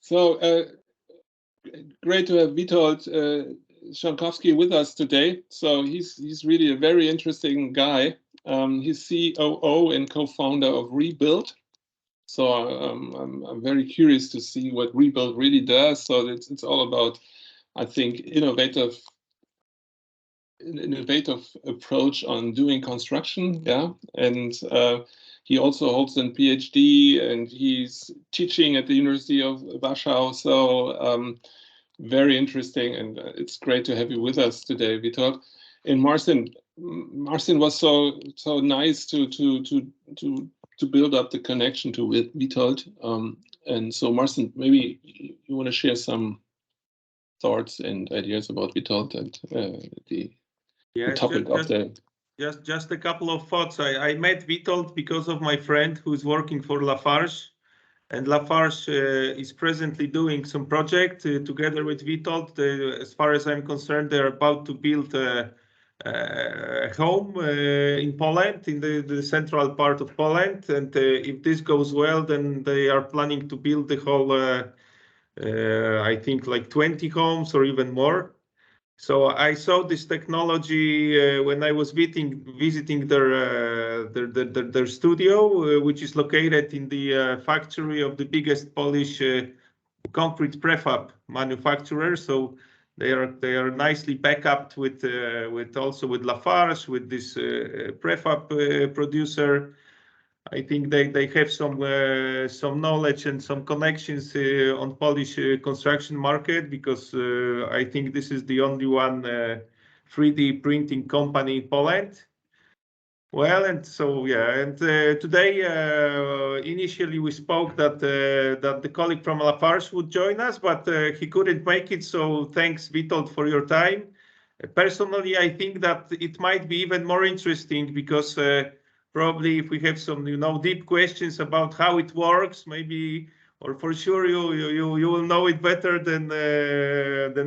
So great to have Witold Rządkowski with us today. So he's really a very interesting guy. He's COO and co-founder of Rebuild. So I'm very curious to see what Rebuild really does. So it's all about, I think, innovative approach on doing construction. Yeah, and he also holds a PhD, and he's teaching at the University of Warsaw. So very interesting, and it's great to have you with us today, Witold. And Marcin was so nice to build up the connection to Witold. And so Marcin, maybe you want to share some thoughts and ideas about Witold and the topic of the. Just a couple of thoughts. I met Witold because of my friend who's working for Lafarge, and Lafarge is presently doing some project together with Witold. As far as I'm concerned, they're about to build a home in Poland, in the central part of Poland. And if this goes well, then they are planning to build the whole, I think, like 20 homes or even more. So I saw this technology when I was visiting their studio, which is located in the factory of the biggest Polish concrete prefab manufacturer. So they are nicely backed with also with Lafarge, with this prefab producer. I think they have some knowledge and some connections on Polish construction market, because I think this is the only one 3D printing company in Poland. Well, and so yeah, and today initially we spoke that the colleague from Lafarge would join us, but he couldn't make it. So thanks, Witold, for your time. Personally, I think that it might be even more interesting, because probably if we have some, deep questions about how it works, maybe, or for sure you will know it better than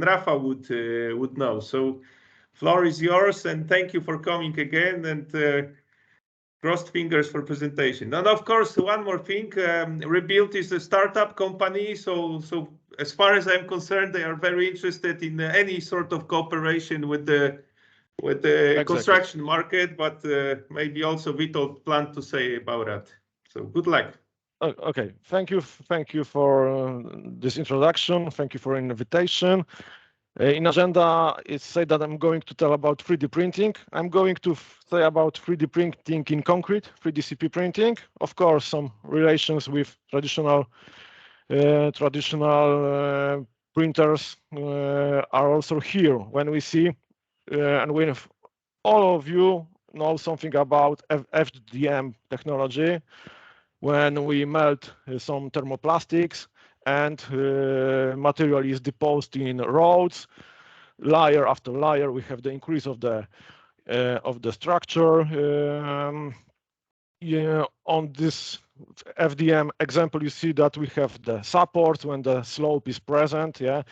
Rafa would know. So, floor is yours, and thank you for coming again. And crossed fingers for presentation. And of course, one more thing: Rebuild is a startup company. So as far as I'm concerned, they are very interested in any sort of cooperation with the exactly. Construction market, but maybe also Witold plan to say about that. So good luck. Okay, thank you for this introduction. Thank you for an invitation. In agenda, it's said that I'm going to tell about 3D printing. I'm going to say about 3D printing in concrete, 3D CP printing. Of course, some relations with traditional printers are also here. When we see and when all of you know something about FDM technology, when we melt some thermoplastics and material is deposited in roads, layer after layer, we have the increase of the structure. On this FDM example, you see that we have the support when the slope is present. Yeah,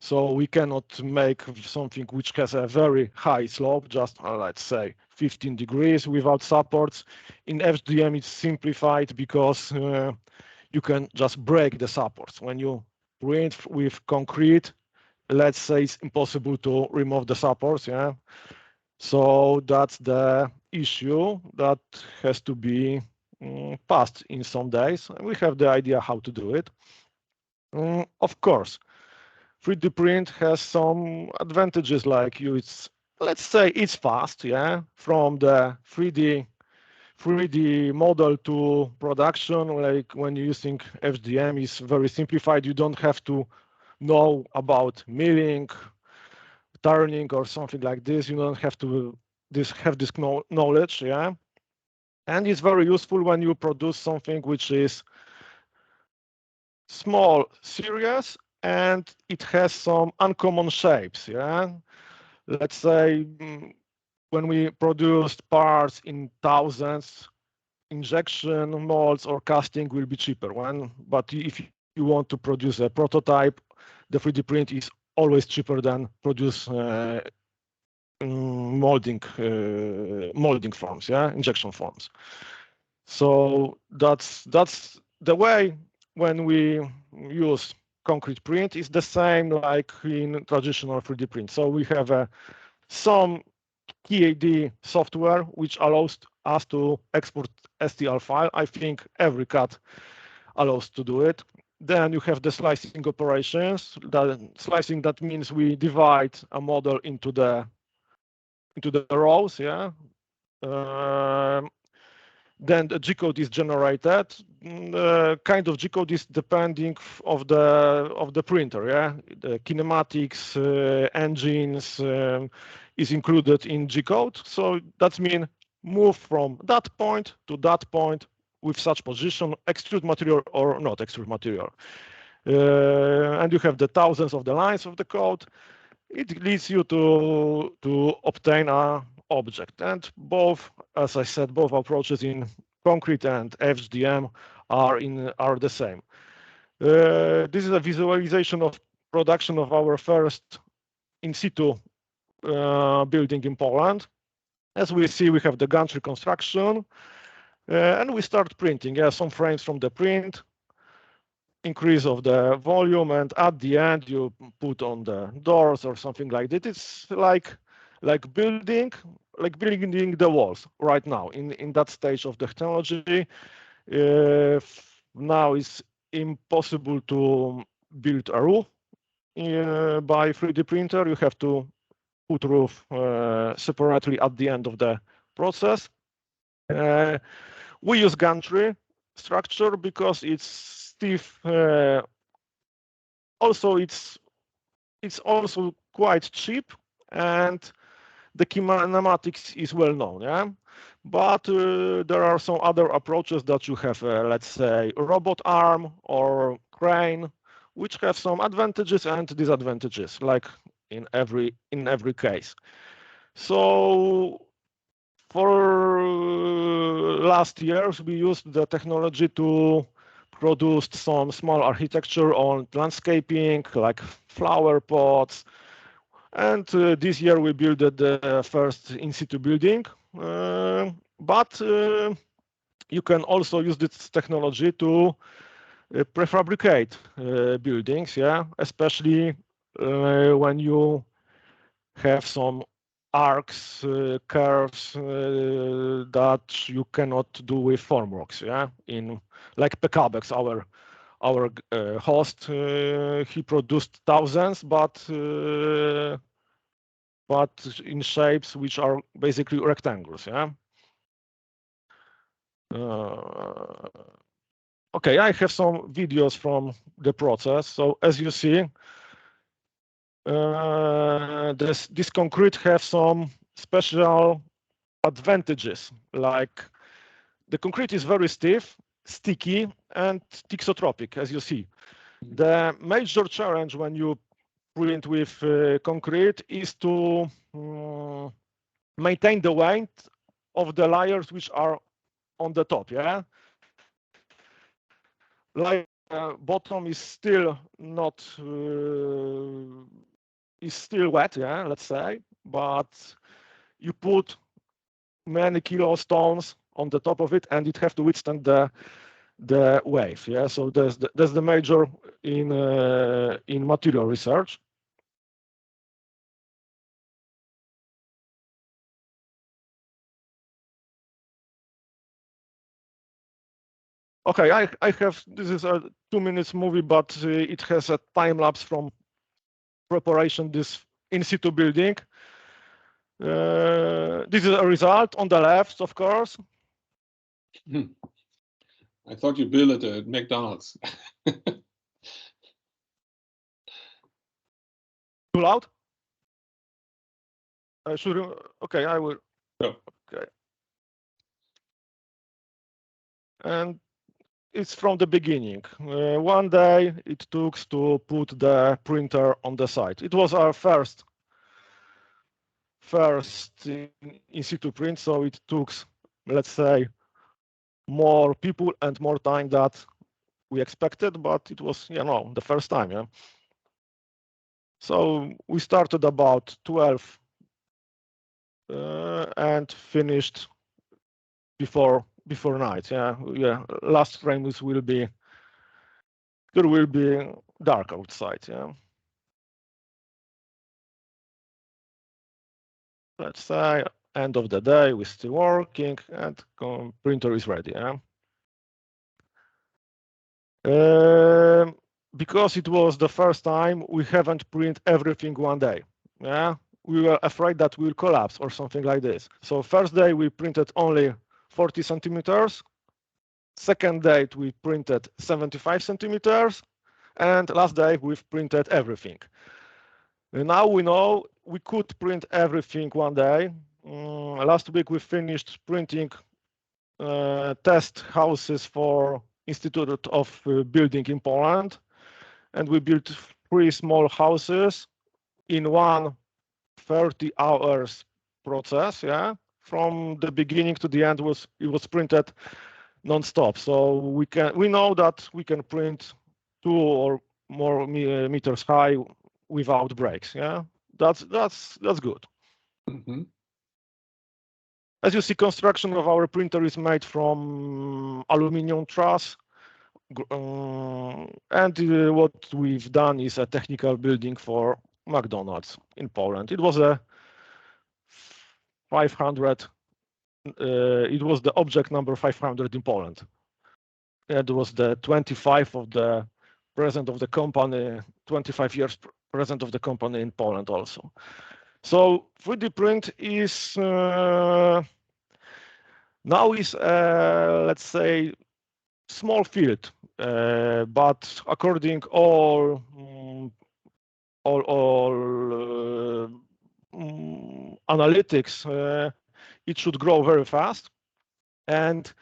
so we cannot make something which has a very high slope, just let's say 15 degrees without supports. In FDM, it's simplified because you can just break the supports. When you print with concrete, let's say it's impossible to remove the supports. Yeah, so that's the issue that has to be passed in some days. We have the idea how to do it. Of course, 3D print has some advantages, like let's say it's fast, yeah, from the 3D model to production. Like when you're using FDM, is very simplified. You don't have to know about milling, turning, or something like this. You don't have to have this knowledge, yeah. And it's very useful when you produce something which is small, serious, and it has some uncommon shapes, yeah. Let's say when we produce parts in thousands, injection molds or casting will be cheaper but if you want to produce a prototype, the 3D print is always cheaper than produce molding forms, yeah, injection forms. So that's the way when we use concrete print is the same like in traditional 3D print. So we have some CAD software which allows us to export STL file. I think every CAD allows to do it. Then you have the slicing operations. Slicing, that means we divide a model into the rows, yeah. Then the G-code is generated. Kind of G-code is depending of the printer, yeah. The kinematics, engines is included in G-code. So that means move from that point to that point with such position, extrude material or not extrude material. And you have the thousands of the lines of the code. It leads you to obtain a object. And both, as I said, both approaches in concrete and FDM are the same. This is a visualization of production of our first in situ building in Poland. As we see, we have the gantry construction, and we start printing. Yeah, some frames from the print, increase of the volume, and at the end you put on the doors or something like that. It's like building the walls right now in that stage of the technology. Now it's impossible to build a roof by 3D printer. You have to put roof separately at the end of the process. We use gantry structure because it's stiff. Also, it's also quite cheap, and the kinematics is well known. Yeah, but there are some other approaches that you have, let's say, robot arm or crane, which have some advantages and disadvantages, like in every case. So for last years, we used the technology to produce some small architecture on landscaping, like flower pots. And this year we built the first in situ building. But you can also use this technology to prefabricate buildings, yeah, especially when you have some arcs, curves that you cannot do with formworks, yeah. In like Pekabex, our host, he produced thousands, but in shapes which are basically rectangles, yeah. Okay, I have some videos from the process. So as you see, this concrete have some special advantages, like the concrete is very stiff, sticky, and thixotropic, as you see. The major challenge when you print with concrete is to maintain the weight of the layers which are on the top, yeah. Like bottom is still not is still wet, yeah, let's say, but you put many kilo stones on the top of it, and it have to withstand the wave, yeah. So that's the major in material research. Okay, I have, this is a 2 minutes movie, but it has a time lapse from preparation this in situ building. This is a result on the left, of course. I thought you built it at McDonald's. Too loud? Okay, I will. No. Okay. And it's from the beginning. One day it took to put the printer on the site. It was our first in situ print, so it took, let's say, more people and more time that we expected, but it was, you know, the first time, yeah. So we started about 12 and finished before night, yeah. Last frames will be, there will be dark outside. Yeah. Let's say end of the day, we're still working, and printer is ready. Yeah. Because it was the first time, we haven't print everything one day. Yeah, we were afraid that we'll collapse or something like this. So first day we printed only 40 centimeters. Second day we printed 75 centimeters, and last day we've printed everything. And now we know we could print everything one day. Last week we finished printing test houses for Institute of Building in Poland, and we built 3 small houses in one 30 hours process. Yeah, from the beginning to the end it was printed non-stop. So we know that we can print 2 or more meters high without breaks. Yeah, that's good. Mm-hmm. As you see, construction of our printer is made from aluminum truss. And what we've done is a technical building for McDonald's in Poland. It was a 500. It was the object number 500 in Poland. It was the 25 of the president of the company, 25 years president of the company in Poland also. So 3D print is now is let's say small field, but according all analytics, it should grow very fast, and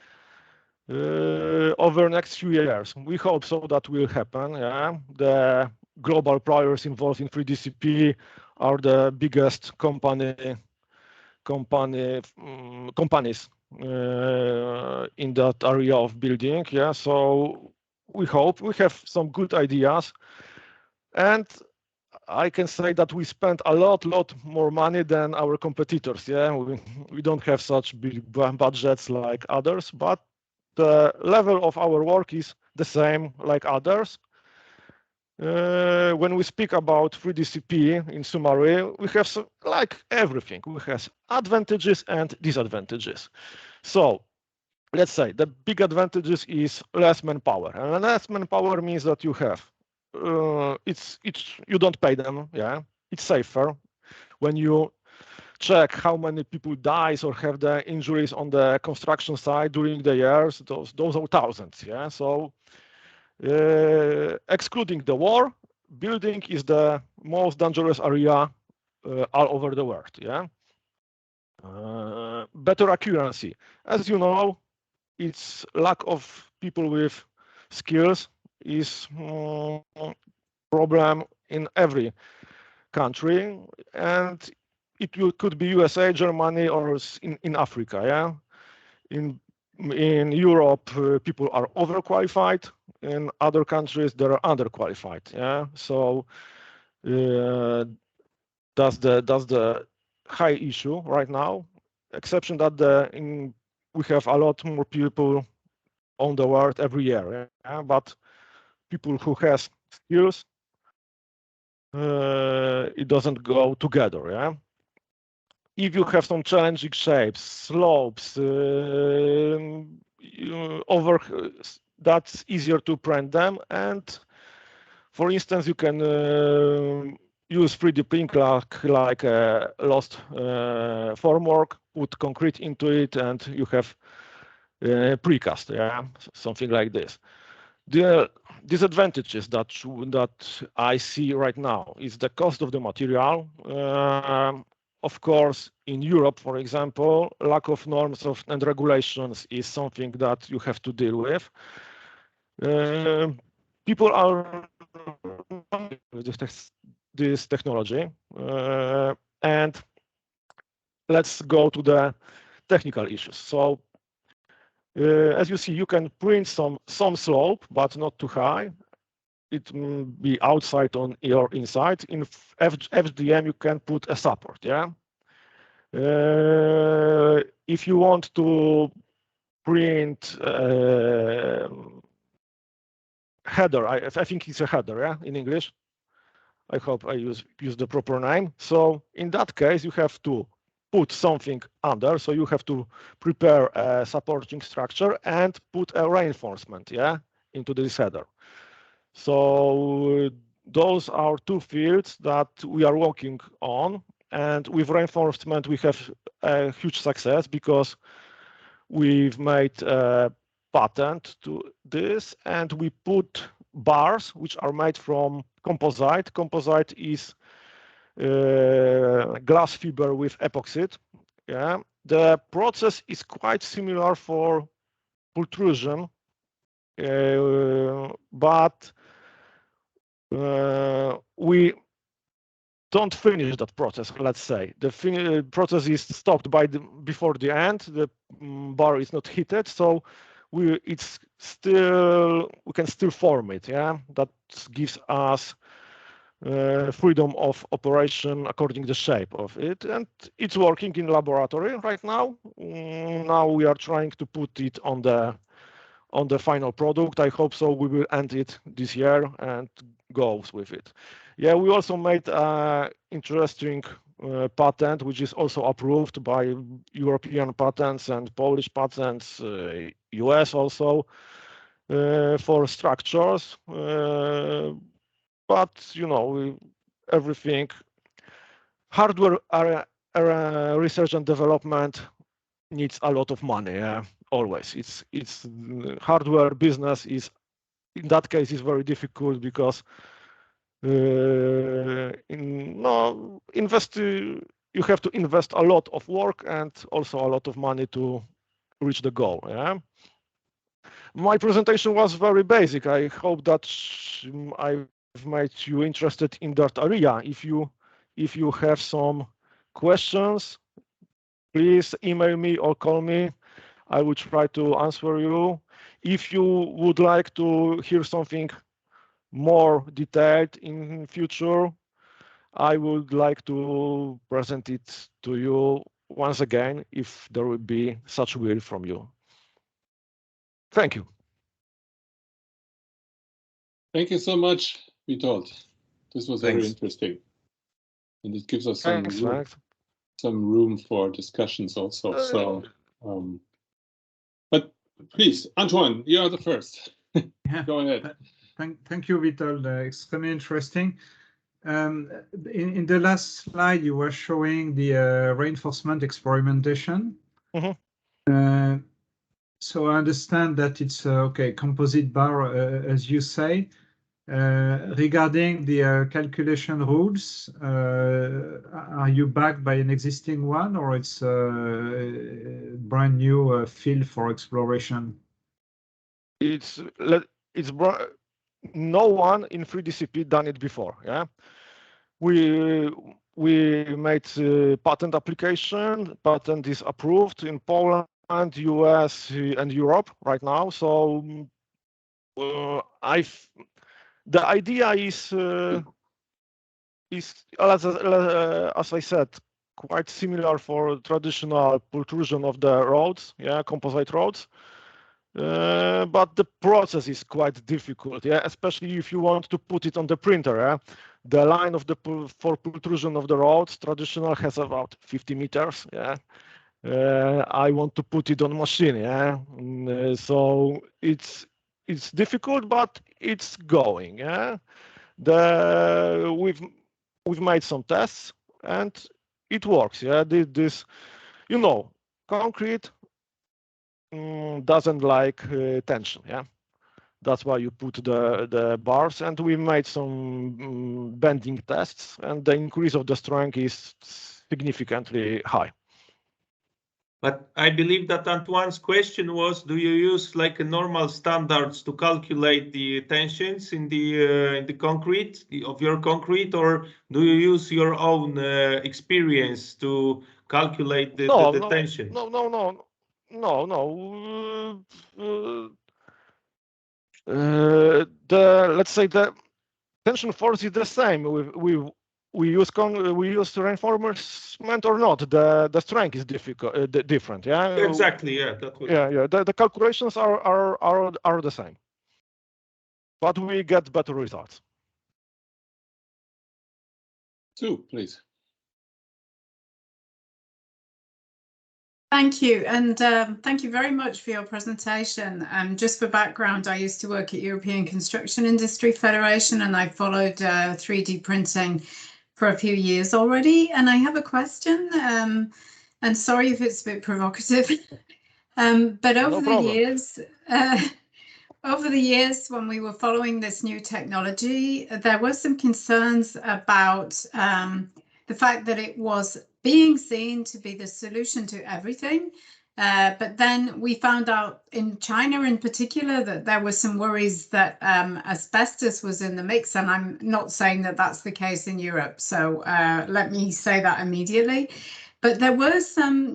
over the next few years, we hope so that will happen. Yeah, the global players involved in 3DCP are the biggest companies in that area of building. Yeah, so we hope we have some good ideas, and I can say that we spent a lot more money than our competitors. Yeah, we don't have such big budgets like others, but the level of our work is the same like others. When we speak about 3DCP in summary, we have like everything. We have advantages and disadvantages. So let's say the big advantages is less manpower, and less manpower means that you have you don't pay them. Yeah, it's safer when you check how many people dies or have the injuries on the construction site during the years. Those are thousands. Yeah, so excluding the war, building is the most dangerous area all over the world. Yeah, better accuracy. As you know, it's lack of people with skills is problem in every country, and it could be USA, Germany, or in Africa. Yeah, in Europe, people are overqualified. In other countries, they are underqualified. Yeah, so that's the high issue right now. Exception that we have a lot more people on the world every year. Yeah? But people who has skills, it doesn't go together. Yeah. If you have some challenging shapes, slopes, that's easier to print them. And for instance, you can use 3D print like a lost formwork, put concrete into it, and you have precast. Yeah, something like this. The disadvantages that I see right now is the cost of the material. Of course, in Europe, for example, lack of norms and regulations is something that you have to deal with. People are with this technology, and let's go to the technical issues. So, as you see, you can print some slope, but not too high. It will be outside on or inside. In FDM, you can put a support. Yeah. If you want to print header. I think it's a header, yeah, in English. I hope I use the proper name. So in that case, you have to put something under. So you have to prepare a supporting structure and put a reinforcement, yeah, into this header. So those are two fields that we are working on. And with reinforcement, we have a huge success because we've made a patent to this, and we put bars which are made from composite. Composite is glass fiber with epoxy. Yeah, the process is quite similar for pultrusion, but we don't finish that process. Let's say the process is stopped before the end. The bar is not heated, so we can still form it. Yeah, that gives us freedom of operation according to the shape of it, and it's working in laboratory right now. Now we are trying to put it on the final product. I hope so. We will end it this year and goes with it. Yeah, we also made an interesting patent, which is also approved by European patents and Polish patents, US also, for structures. But you know, everything hardware research and development needs a lot of money. Yeah, always. It's hardware business is in that case is very difficult because you have to invest a lot of work and also a lot of money to reach the goal. Yeah. My presentation was very basic. I hope that I've made you interested in that area. If you have some questions, please email me or call me. I will try to answer you. If you would like to hear something more detailed in future, I would like to present it to you once again if there will be such will from you. Thank you. Thank you so much, Witold. This was very interesting. And it gives us some room for discussions also. So, but please, Antoine, you are the first. Yeah. Go ahead. Thank you, Witold. Extremely interesting. In the last slide, you were showing the reinforcement experimentation. Mm-hmm. So I understand that it's okay, composite bar, as you say. Regarding the calculation rules, are you backed by an existing one, or it's a brand new field for exploration? No one in 3DCP done it before. Yeah, we made a patent application. Patent is approved in Poland, US, and Europe right now. So the idea is as I said, quite similar for traditional pultrusion of the roads, yeah, composite roads. But the process is quite difficult, yeah, especially if you want to put it on the printer. Yeah? The line for pultrusion of the roads traditional has about 50 meters. Yeah, I want to put it on machine. Yeah, so it's difficult, but it's going. Yeah, we've made some tests and it works. Yeah, this concrete doesn't like tension. Yeah, that's why you put the bars, and we made some bending tests, and the increase of the strength is significantly high. But I believe that Antoine's question was, do you use like a normal standards to calculate the tensions in the concrete of your concrete, or do you use your own experience to calculate the tension? No. Let's say the tension force is the same. We use reinforcement or not. The strength is different. Yeah. Exactly. Yeah. Yeah. The calculations are the same. but we get better results. Sue, please. Thank you, and thank you very much for your presentation. Just for background, I used to work at European Construction Industry Federation, and I followed 3D printing for a few years already. And I have a question, and sorry if it's a bit provocative, but over the years, when we were following this new technology, there were some concerns about the fact that it was being seen to be the solution to everything. But then we found out in China in particular that there were some worries that asbestos was in the mix. And I'm not saying that that's the case in Europe. So let me say that immediately. But there were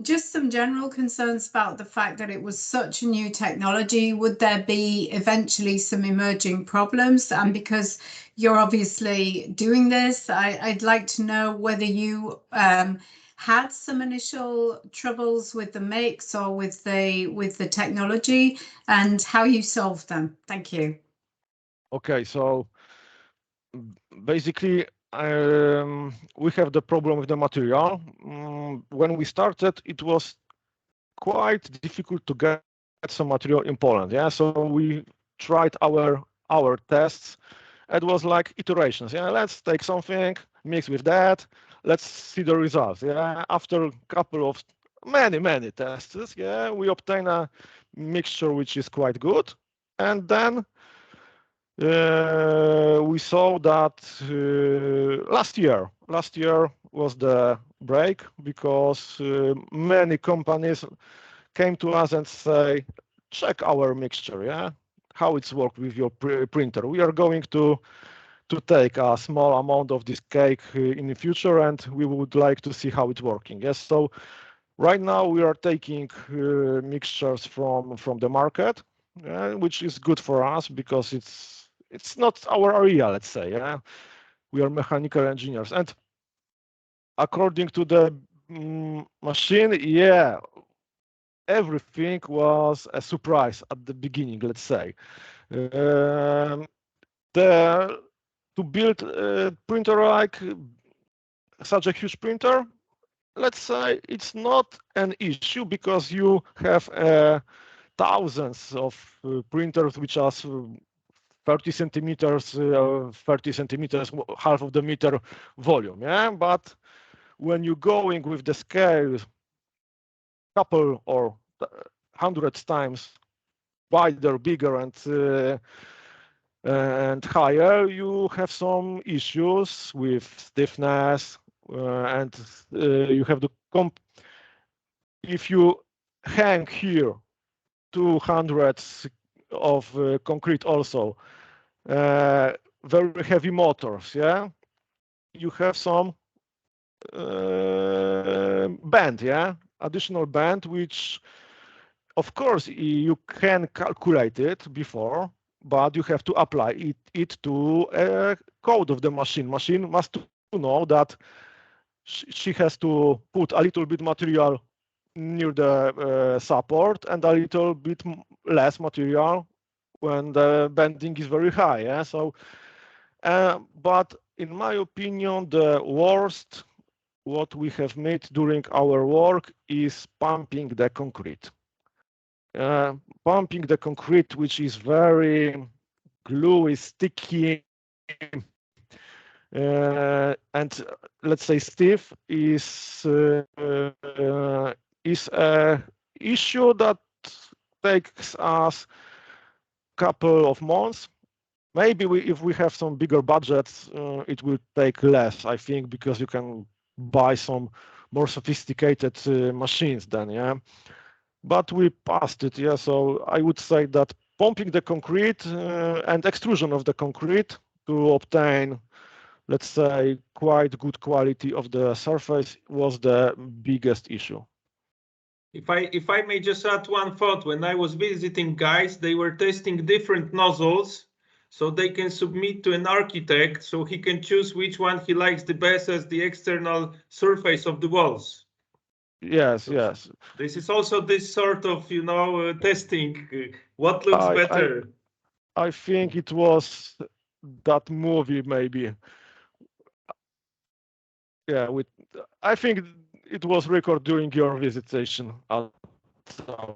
just some general concerns about the fact that it was such a new technology. Would there be eventually some emerging problems? And because you're obviously doing this, I'd like to know whether you had some initial troubles with the mix or with the technology and how you solved them. Thank you. Okay, so basically, we have the problem with the material. When we started, it was quite difficult to get some material in Poland. Yeah, so we tried our tests. It was like iterations. Yeah, let's take something, mix with that. Let's see the results. Yeah, after a couple of many tests, yeah, we obtain a mixture which is quite good, and then we saw that last year was the break because many companies came to us and say, check our mixture, yeah, how it's worked with your printer. We are going to take a small amount of this cake in the future, and we would like to see how it's working. Yes, so right now we are taking mixtures from the market, which is good for us because it's not our area, let's say. Yeah, we are mechanical engineers, and according to the machine, yeah, everything was a surprise at the beginning, let's say. To build a printer like such a huge printer, let's say it's not an issue because you have thousands of printers which are 30 centimeters, half of the meter volume. Yeah, but when you're going with the scale couple or hundreds times wider, bigger, and higher, you have some issues with stiffness, and you have to if you hang here 200 of concrete also, very heavy motors, yeah, you have some band, yeah, additional band, which of course you can calculate it before, but you have to apply it to a code of the machine. Machine must know that she has to put a little bit material near the support and a little bit less material when the bending is very high. Yeah? So, but in my opinion, the worst what we have made during our work is pumping the concrete. Pumping the concrete, which is very gluey, sticky, and let's say stiff, is a issue that takes us a couple of months. Maybe if we have some bigger budgets, it will take less, I think, because you can buy some more sophisticated machines then, yeah. But we passed it, yeah. So I would say that pumping the concrete and extrusion of the concrete to obtain, let's say, quite good quality of the surface was the biggest issue. If I may just add one thought, when I was visiting guys, they were testing different nozzles so they can submit to an architect so he can choose which one he likes the best as the external surface of the walls. Yes, yes. This is also this sort of, testing what looks better. I think it was that movie, maybe. Yeah, I think it was recorded during your visitation at our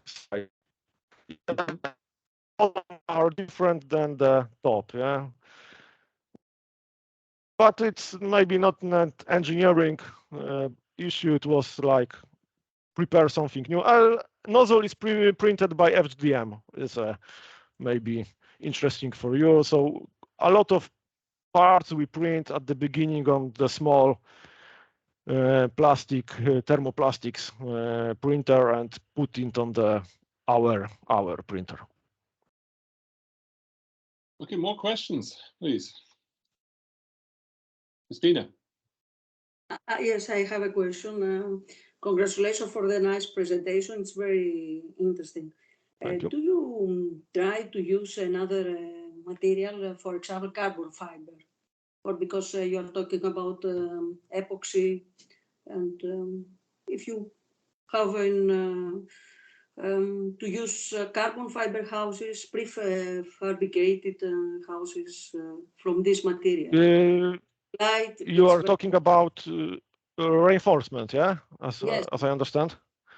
site. Are different than the top, yeah. But it's maybe not an engineering issue. It was like prepare something new. Nozzle is printed by FDM. It's maybe interesting for you. So a lot of parts we print at the beginning on the small plastic thermoplastics printer and put it on the our printer. Okay, more questions, please. Christina. Yes, I have a question. Congratulations for the nice presentation. It's very interesting. Thank you. Do you try to use another material, for example, carbon fiber? Or because you're talking about epoxy, and if you have to use carbon fiber houses, prefabricated houses from this material. You are talking about reinforcement, yeah? Yes. As I understand.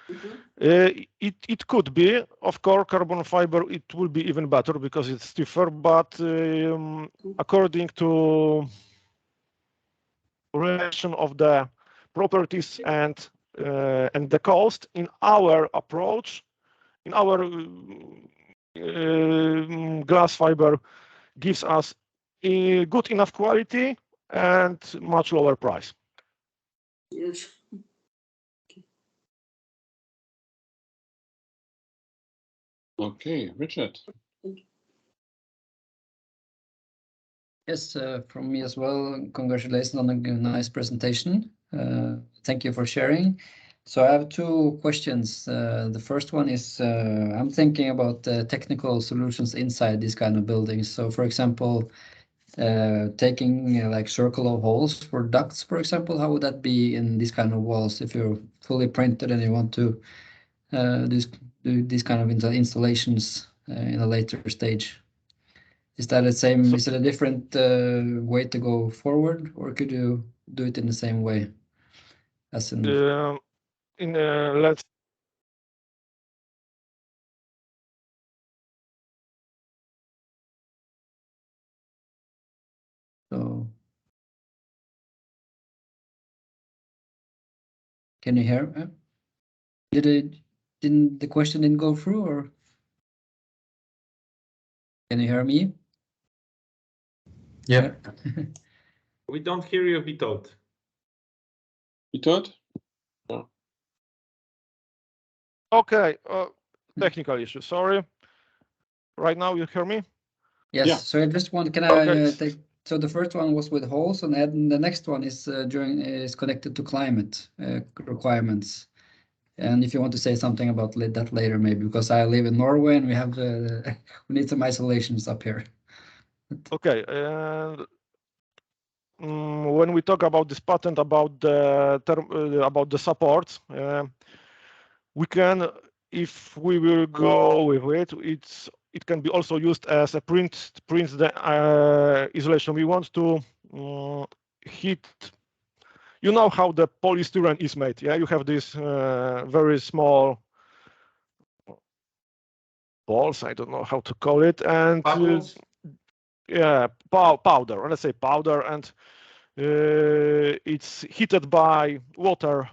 Mm-hmm. It could be, of course, carbon fiber. It will be even better because it's stiffer. But according to relation of the properties and the cost in our approach, in our glass fiber gives us a good enough quality and much lower price. Yes. Okay, Richard. Yes, from me as well. Congratulations on a nice presentation. Thank you for sharing. So I have two questions. The first one is I'm thinking about technical solutions inside these kind of buildings. So, for example, taking like circular holes for ducts, for example, how would that be in these kind of walls if you're fully printed and you want to do these kind of installations in a later stage? Is that the same? Is it a different way to go forward, or could you do it in the same way as in? Let's. So, can you hear? Didn't the question go through, or can you hear me? Yeah. We don't hear you, Witold. Witold? Okay, technical issue. Sorry. Right now, you hear me? Yes. Yeah. So I just want. Can Okay. I take? So the first one was with holes, and then the next one is connected to climate requirements. And if you want to say something about that later, maybe, because I live in Norway and we have we need some isolations up here. Okay. When we talk about this patent about the supports, we can, if we will go with it, it can be also used as a print the isolation. We want to heat. You know how the polystyrene is made, yeah? You have this very small balls. I don't know how to call it, and yeah, powder. Let's say powder, and it's heated by water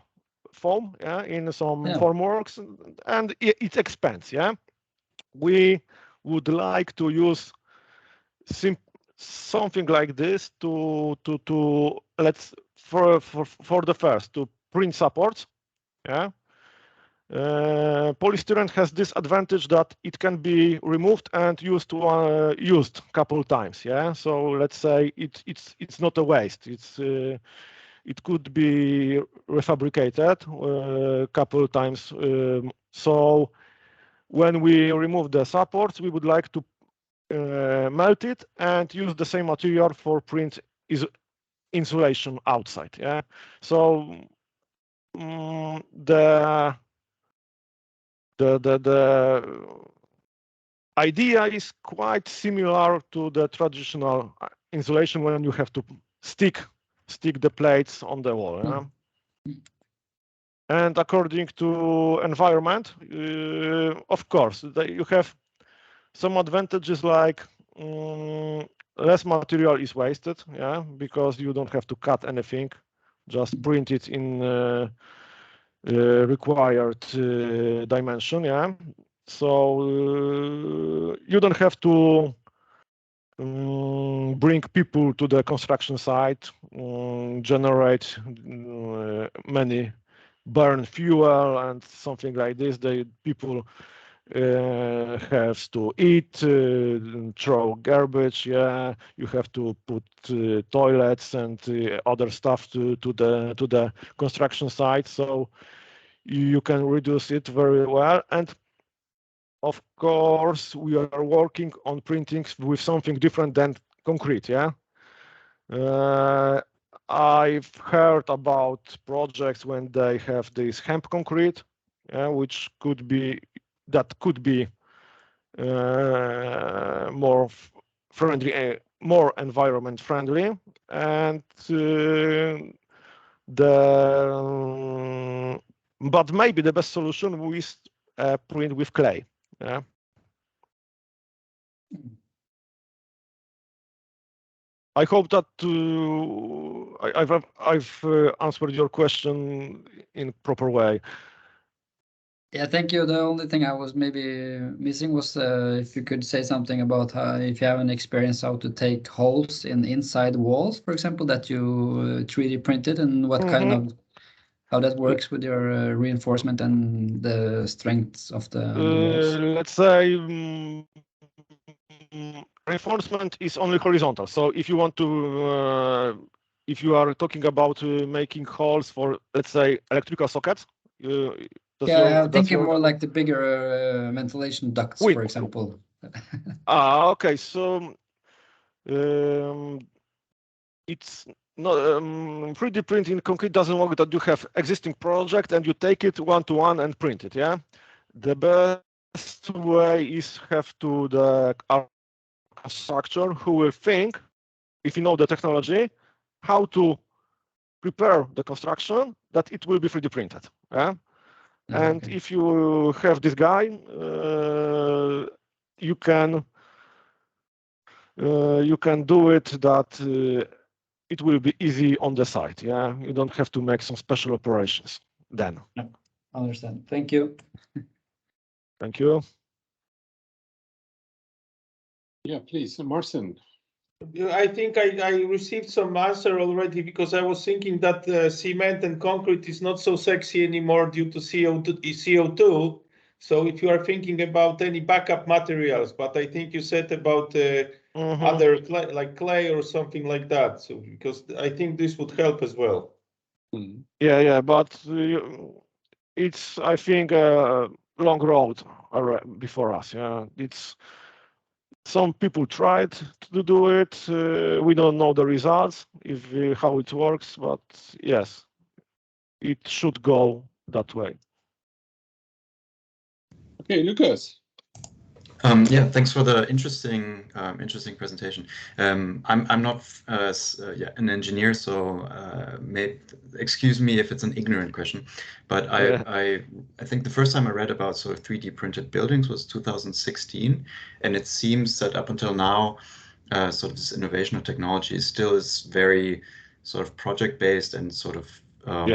foam, yeah, in some formworks, and it expands. Yeah, we would like to use something like this to let's for the first to print supports. Yeah. Polystyrene has this advantage that it can be removed and used a couple times. Yeah, so let's say it's not a waste. It could be refabricated a couple times. So when we remove the supports, we would like to melt it and use the same material for print insulation outside. Yeah, so the idea is quite similar to the traditional insulation when you have to stick the plates on the wall. Yeah? And according to environment, of course, you have some advantages like less material is wasted, yeah, because you don't have to cut anything, just print it in required dimension, yeah. So you don't have to bring people to the construction site, generate many burn fuel and something like this. The people have to eat, throw garbage. Yeah, you have to put toilets and other stuff to the construction site. So you can reduce it very well. And of course, we are working on printing with something different than concrete. Yeah. I've heard about projects when they have this hemp concrete, which could be more friendly, more environment friendly, and but maybe the best solution is print with clay. Yeah. I hope that I've answered your question in proper way. Yeah, thank you. The only thing I was maybe missing was if you could say something about how, if you have an experience how to take holes in inside walls, for example, that you 3D printed, and what kind of how that works with your reinforcement and the strengths of the walls. Let's say reinforcement is only horizontal. So if you want to, if you are talking about making holes for, let's say, electrical sockets. Yeah, I'm thinking more like the bigger ventilation ducts, for example. Okay, so it's not 3D printing concrete doesn't work that you have existing project and you take it one-to-one and print it. Yeah, the best way is have to the structure who will think, if you know the technology, how to prepare the construction that it will be 3D printed. Yeah. And if you have this guy, you can do it that it will be easy on the site. Yeah, you don't have to make some special operations then. I understand. Thank you. Thank you. Yeah, please, Marcin. I think I received some answer already, because I was thinking that cement and concrete is not so sexy anymore due to CO2. So if you are thinking about any backup materials, but I think you said about other like clay or something like that. So because I think this would help as well. Yeah, but it's, I think, a long road before us. Yeah, it's. Some people tried to do it. We don't know the results, how it works, but yes, it should go that way. Okay, Lucas. Yeah, thanks for the interesting presentation. I'm not an engineer, so excuse me if it's an ignorant question, but I think the first time I read about sort of 3D printed buildings was 2016, and it seems that up until now, sort of this innovation of technology still is very sort of project based and sort of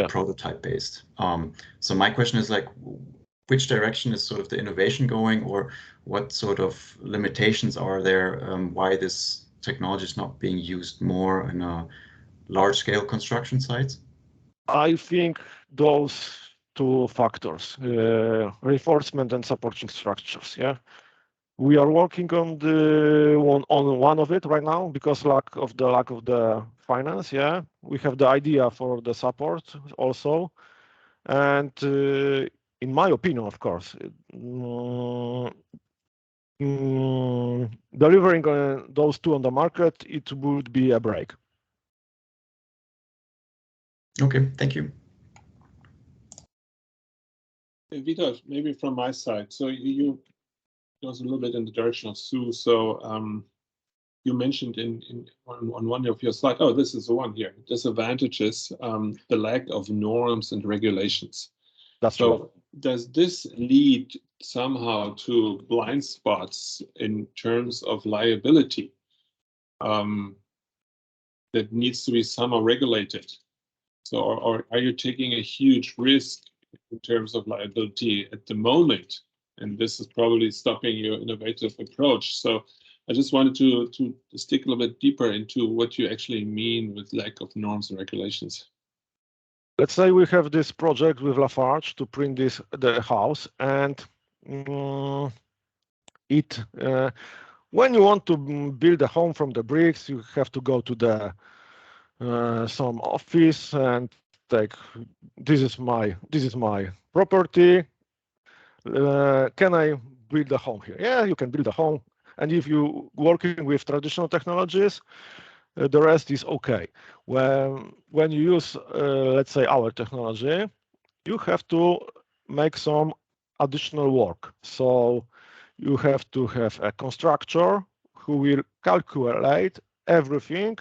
prototype based. So my question is like, which direction is sort of the innovation going, or what sort of limitations are there? Why this technology is not being used more in a large-scale construction sites? I think those two factors, reinforcement and supporting structures. Yeah, we are working on one of it right now because lack of the finance. Yeah, we have the idea for the support also, and in my opinion, of course, delivering those two on the market, it would be a break. Okay, thank you. Witold, maybe from my side. So you goes a little bit in the direction of Sue. So you mentioned on one of your slides, oh, this is the one here, disadvantages, the lack of norms and regulations. That's so true. Does this lead somehow to blind spots in terms of liability that needs to be somehow regulated? So, or are you taking a huge risk in terms of liability at the moment? And this is probably stopping your innovative approach. So I just wanted to stick a little bit deeper into what you actually mean with lack of norms and regulations. Let's say we have this project with Lafarge to print the house, and when you want to build a home from the bricks, you have to go to the some office and take, this is my property. Can I build a home here? Yeah, you can build a home. And if you working with traditional technologies, the rest is okay. When you use, let's say, our technology, you have to make some additional work. So you have to have a constructor who will calculate everything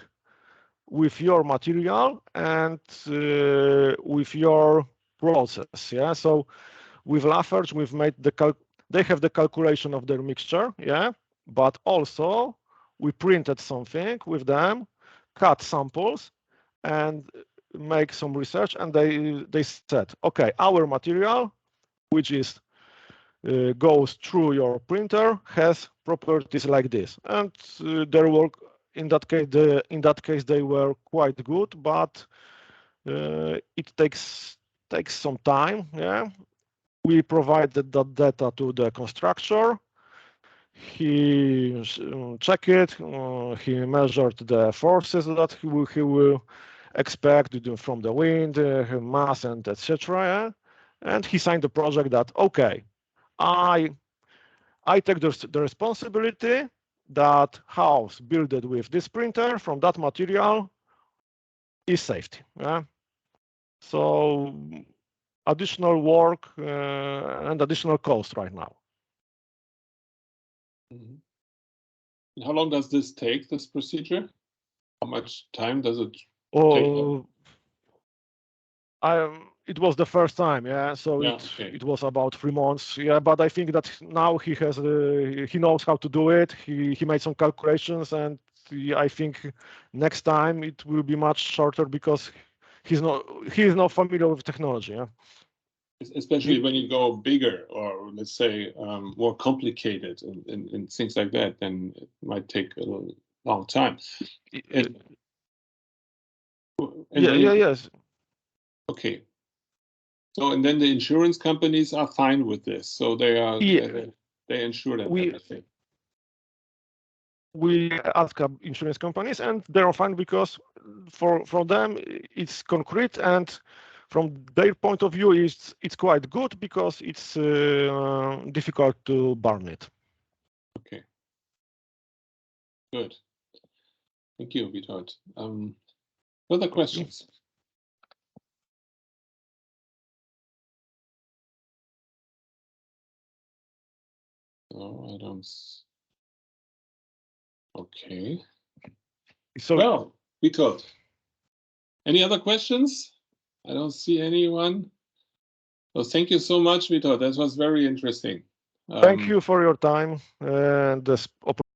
with your material and with your process. Yeah. So with Lafarge, we've made they have the calculation of their mixture. Yeah. But also we printed something with them, cut samples, and make some research. And they said, okay, our material, which is goes through your printer, has properties like this. And their work in that case they were quite good, but it takes some time. Yeah, we provided that data to the constructor. He checked it. He measured the forces that he will expect from the wind, mass, and etc. Yeah? And he signed the project that, okay, I take the responsibility that house built with this printer from that material is safety. Yeah? So additional work and additional cost right now. Mm-hmm. And how long does this take, this procedure? How much time does it take? It was the first time, yeah. So yeah, it was about 3 months, yeah. But I think that now he has he knows how to do it. He made some calculations, and I think next time it will be much shorter because he is not familiar with technology, yeah. Especially when you go bigger, or let's say more complicated and things like that, then it might take a long time. Yes. Okay. So, and then the insurance companies are fine with this, so they insure them everything. We ask insurance companies, and they're fine because for them it's concrete, and from their point of view it's quite good because it's difficult to burn it. Okay. Good. Thank you, Witold. Further questions? No, I don't. Okay. So, well, Witold, any other questions? I don't see anyone. So thank you so much, Witold. That was very interesting. Thank you for your time and this opportunity.